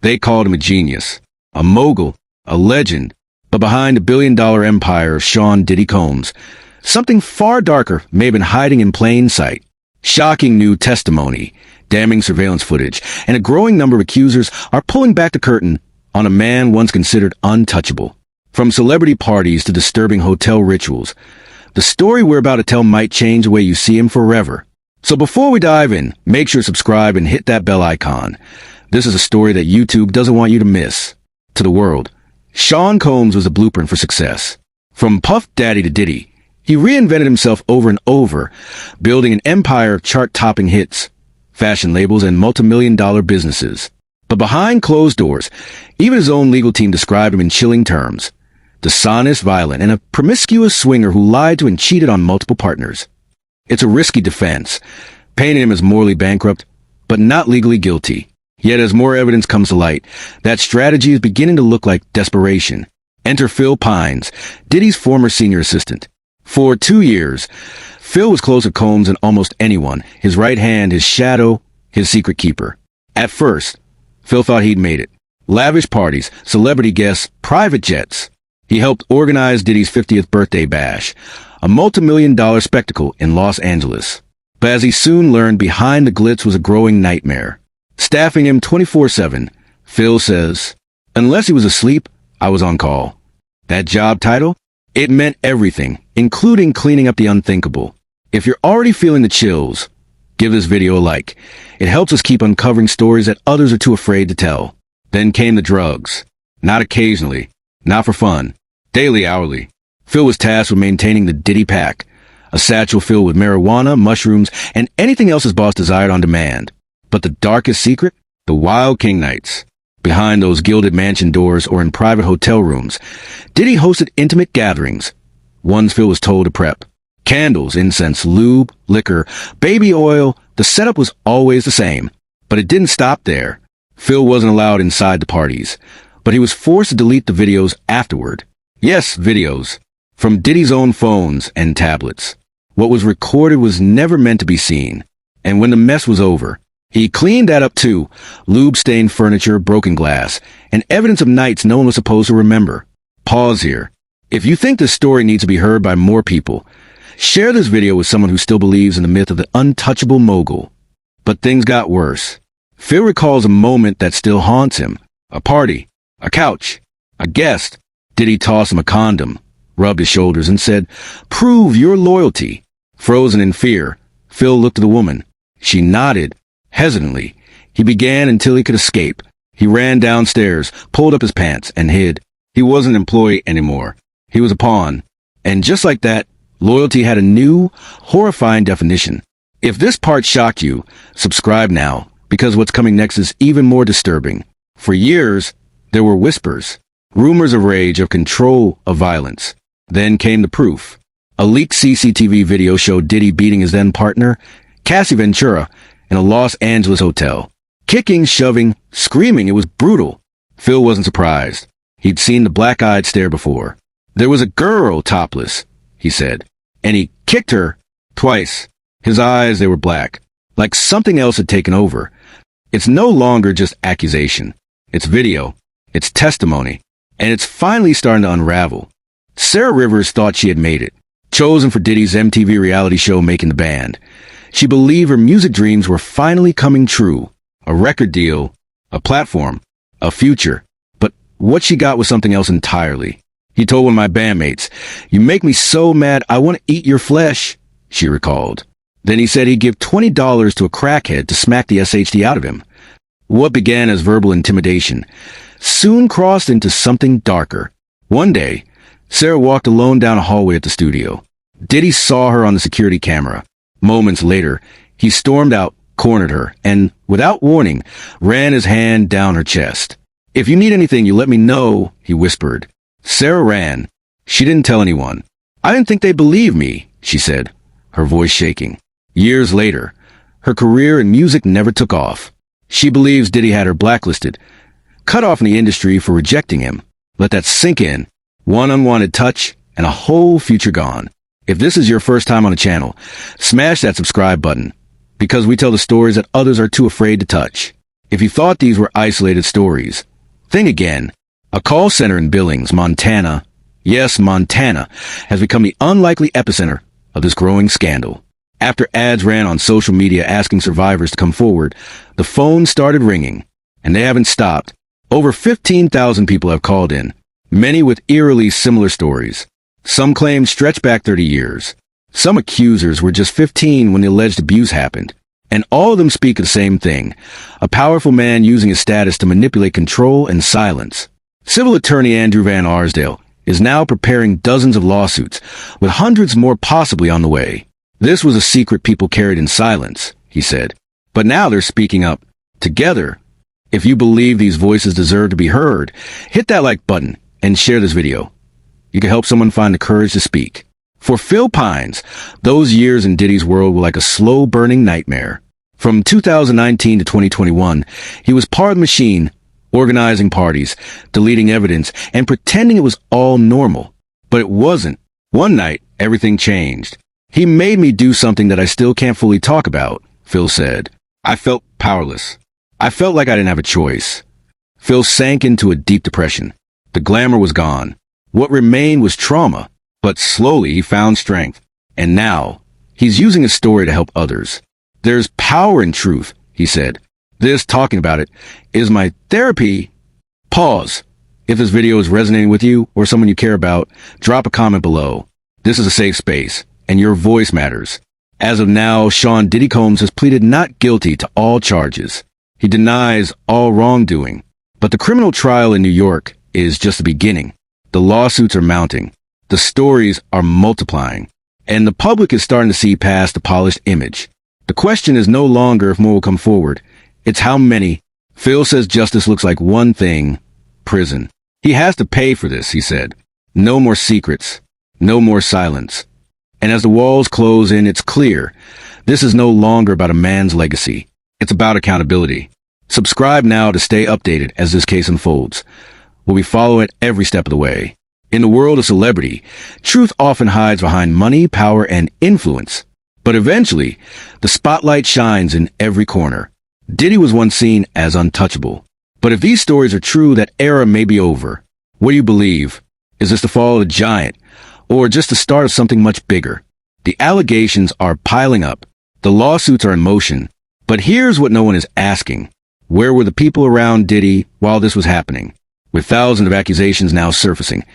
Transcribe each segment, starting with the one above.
They called him a genius, a mogul, a legend. But behind the billion-dollar empire of Sean Diddy Combs, something far darker may have been hiding in plain sight. Shocking new testimony, damning surveillance footage, and a growing number of accusers are pulling back the curtain on a man once considered untouchable. From celebrity parties to disturbing hotel rituals, the story we're about to tell might change the way you see him forever. So before we dive in, make sure to subscribe and hit that bell icon. This is a story that YouTube doesn't want you to miss. To the world, Sean Combs was a blueprint for success. From Puff Daddy to Diddy, he reinvented himself over and over, building an empire of chart-topping hits, fashion labels, and multi-million-dollar businesses. But behind closed doors, even his own legal team described him in chilling terms: dishonest, violent, and a promiscuous swinger who lied to and cheated on multiple partners. It's a risky defense, painting him as morally bankrupt, but not legally guilty. Yet as more evidence comes to light, that strategy is beginning to look like desperation. Enter Phil Pines, Diddy's former senior assistant. For 2 years, Phil was close to Combs than almost anyone, his right hand, his shadow, his secret keeper. At first, Phil thought he'd made it. Lavish parties, celebrity guests, private jets. He helped organize Diddy's 50th birthday bash, a multi-million-dollar spectacle in Los Angeles. But as he soon learned, behind the glitz was a growing nightmare. Staffing him 24/7, Phil says, unless he was asleep, I was on call. That job title? It meant everything, including cleaning up the unthinkable. If you're already feeling the chills, give this video a like. It helps us keep uncovering stories that others are too afraid to tell. Then came the drugs. Not occasionally, not for fun, daily, hourly. Phil was tasked with maintaining the Diddy pack, a satchel filled with marijuana, mushrooms, and anything else his boss desired on demand. But the darkest secret? The wild king nights. Behind those gilded mansion doors or in private hotel rooms, Diddy hosted intimate gatherings. Ones Phil was told to prep. Candles, incense, lube, liquor, baby oil. The setup was always the same. But it didn't stop there. Phil wasn't allowed inside the parties, but he was forced to delete the videos afterward. Yes, videos. From Diddy's own phones and tablets. What was recorded was never meant to be seen. And when the mess was over, he cleaned that up too. Lube-stained furniture, broken glass, and evidence of nights no one was supposed to remember. Pause here. If you think this story needs to be heard by more people, share this video with someone who still believes in the myth of the untouchable mogul. But things got worse. Phil recalls a moment that still haunts him. A party, a couch, a guest. Diddy tossed him a condom, rubbed his shoulders, and said, "Prove your loyalty." Frozen in fear, Phil looked at the woman. She nodded. Hesitantly, he began until he could escape. He ran downstairs, pulled up his pants, and hid. He wasn't an employee anymore. He was a pawn. And just like that, loyalty had a new, horrifying definition. If this part shocked you, subscribe now, because what's coming next is even more disturbing. For years, there were whispers, rumors of rage, of control, of violence. Then came the proof. A leaked CCTV video showed Diddy beating his then-partner, Cassie Ventura, in a Los Angeles hotel. Kicking, shoving, screaming, it was brutal. Phil wasn't surprised. He'd seen the black-eyed stare before. There was a girl topless, he said, and he kicked her twice. His eyes, they were black, like something else had taken over. It's no longer just accusation. It's video. It's testimony. And it's finally starting to unravel. Sarah Rivers thought she had made it, chosen for Diddy's MTV reality show Making the Band. She believed her music dreams were finally coming true. A record deal, a platform, a future. But what she got was something else entirely. He told one of my bandmates, "You make me so mad, I want to eat your flesh," she recalled. Then he said he'd give $20 to a crackhead to smack the SHD out of him. What began as verbal intimidation soon crossed into something darker. One day, Sarah walked alone down a hallway at the studio. Diddy saw her on the security camera. Moments later, he stormed out, cornered her, and, without warning, ran his hand down her chest. "If you need anything, you let me know," he whispered. Sarah ran. She didn't tell anyone. "I didn't think they'd believe me," she said, her voice shaking. Years later, her career in music never took off. She believes Diddy had her blacklisted, cut off in the industry for rejecting him. Let that sink in. One unwanted touch, and a whole future gone. If this is your first time on the channel, smash that subscribe button, because we tell the stories that others are too afraid to touch. If you thought these were isolated stories, think again. A call center in Billings, Montana, yes, Montana, has become the unlikely epicenter of this growing scandal. After ads ran on social media asking survivors to come forward, the phone started ringing, and they haven't stopped. Over 15,000 people have called in, many with eerily similar stories. Some claimed stretch back 30 years. Some accusers were just 15 when the alleged abuse happened. And all of them speak of the same thing, a powerful man using his status to manipulate control and silence. Civil attorney Andrew Van Arsdale is now preparing dozens of lawsuits, with hundreds more possibly on the way. This was a secret people carried in silence, he said. But now they're speaking up. Together. If you believe these voices deserve to be heard, hit that like button and share this video. You can help someone find the courage to speak. For Phil Pines, those years in Diddy's world were like a slow-burning nightmare. From 2019 to 2021, he was part of the machine, organizing parties, deleting evidence, and pretending it was all normal. But it wasn't. One night, everything changed. He made me do something that I still can't fully talk about, Phil said. I felt powerless. I felt like I didn't have a choice. Phil sank into a deep depression. The glamour was gone. What remained was trauma. But slowly he found strength. And now, he's using his story to help others. There's power in truth, he said. This, talking about it, is my therapy. Pause. If this video is resonating with you or someone you care about, drop a comment below. This is a safe space, and your voice matters. As of now, Sean Diddy Combs has pleaded not guilty to all charges. He denies all wrongdoing. But the criminal trial in New York is just the beginning. The lawsuits are mounting. The stories are multiplying, and the public is starting to see past the polished image. The question is no longer if more will come forward. It's how many. Phil says justice looks like one thing: prison. He has to pay for this, he said. No more secrets. No more silence. And as the walls close in, it's clear. This is no longer about a man's legacy. It's about accountability. Subscribe now to stay updated as this case unfolds. We'll be following it every step of the way. In the world of celebrity, truth often hides behind money, power, and influence. But eventually, the spotlight shines in every corner. Diddy was once seen as untouchable. But if these stories are true, that era may be over. What do you believe? Is this the fall of a giant? Or just the start of something much bigger? The allegations are piling up. The lawsuits are in motion. But here's what no one is asking. Where were the people around Diddy while this was happening? With thousands of accusations now surfacing,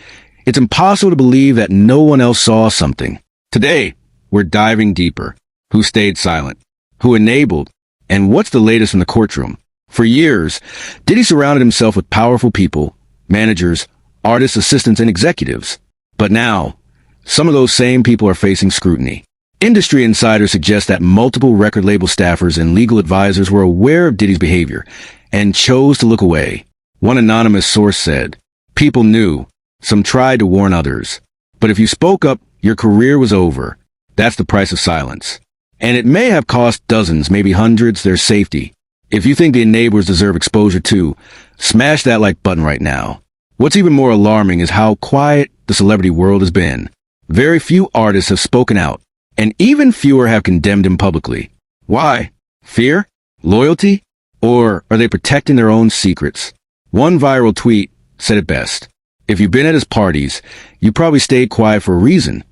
it's impossible to believe that no one else saw something. Today, we're diving deeper. Who stayed silent? Who enabled? And what's the latest from the courtroom? For years, Diddy surrounded himself with powerful people, managers, artists, assistants, and executives. But now, some of those same people are facing scrutiny. Industry insiders suggest that multiple record label staffers and legal advisors were aware of Diddy's behavior and chose to look away. One anonymous source said, people knew. Some tried to warn others. But if you spoke up, your career was over. That's the price of silence. And it may have cost dozens, maybe hundreds, their safety. If you think the enablers deserve exposure too, smash that like button right now. What's even more alarming is how quiet the celebrity world has been. Very few artists have spoken out, and even fewer have condemned him publicly. Why? Fear? Loyalty? Or are they protecting their own secrets? One viral tweet said it best. If you've been at his parties, you probably stayed quiet for a reason.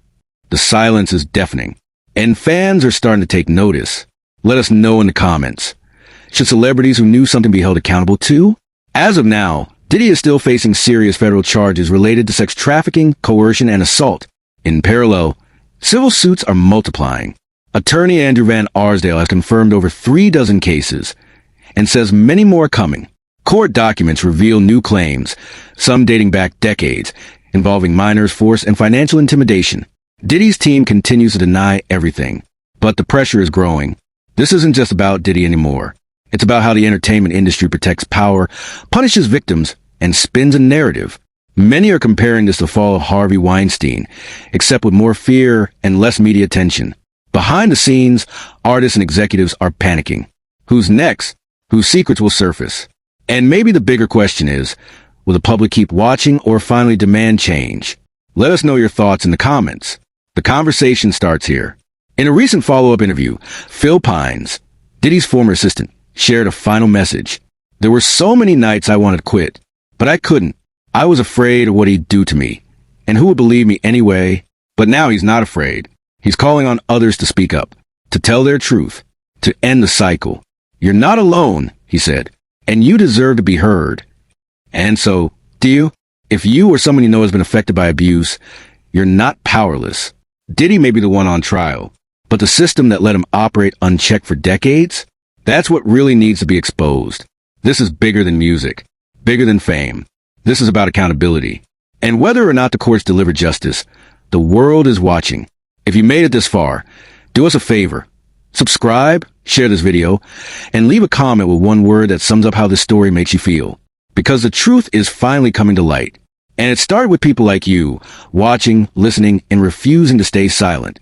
The silence is deafening, and fans are starting to take notice. Let us know in the comments. Should celebrities who knew something be held accountable too? As of now, Diddy is still facing serious federal charges related to sex trafficking, coercion, and assault. In parallel, civil suits are multiplying. Attorney Andrew Van Arsdale has confirmed over 36 cases and says many more are coming. Court documents reveal new claims, some dating back decades, involving minors, force, and financial intimidation. Diddy's team continues to deny everything, but the pressure is growing. This isn't just about Diddy anymore. It's about how the entertainment industry protects power, punishes victims, and spins a narrative. Many are comparing this to the fall of Harvey Weinstein, except with more fear and less media attention. Behind the scenes, artists and executives are panicking. Who's next? Whose secrets will surface? And maybe the bigger question is, will the public keep watching or finally demand change? Let us know your thoughts in the comments. The conversation starts here. In a recent follow-up interview, Phil Pines, Diddy's former assistant, shared a final message. There were so many nights I wanted to quit, but I couldn't. I was afraid of what he'd do to me. And who would believe me anyway? But now he's not afraid. He's calling on others to speak up, to tell their truth, to end the cycle. You're not alone, he said, and you deserve to be heard. And so, do you? If you or someone you know has been affected by abuse, you're not powerless. Diddy may be the one on trial, but the system that let him operate unchecked for decades? That's what really needs to be exposed. This is bigger than music, bigger than fame. This is about accountability. And whether or not the courts deliver justice, the world is watching. If you made it this far, do us a favor. Subscribe, share this video, and leave a comment with one word that sums up how this story makes you feel. Because the truth is finally coming to light. And it started with people like you, watching, listening, and refusing to stay silent.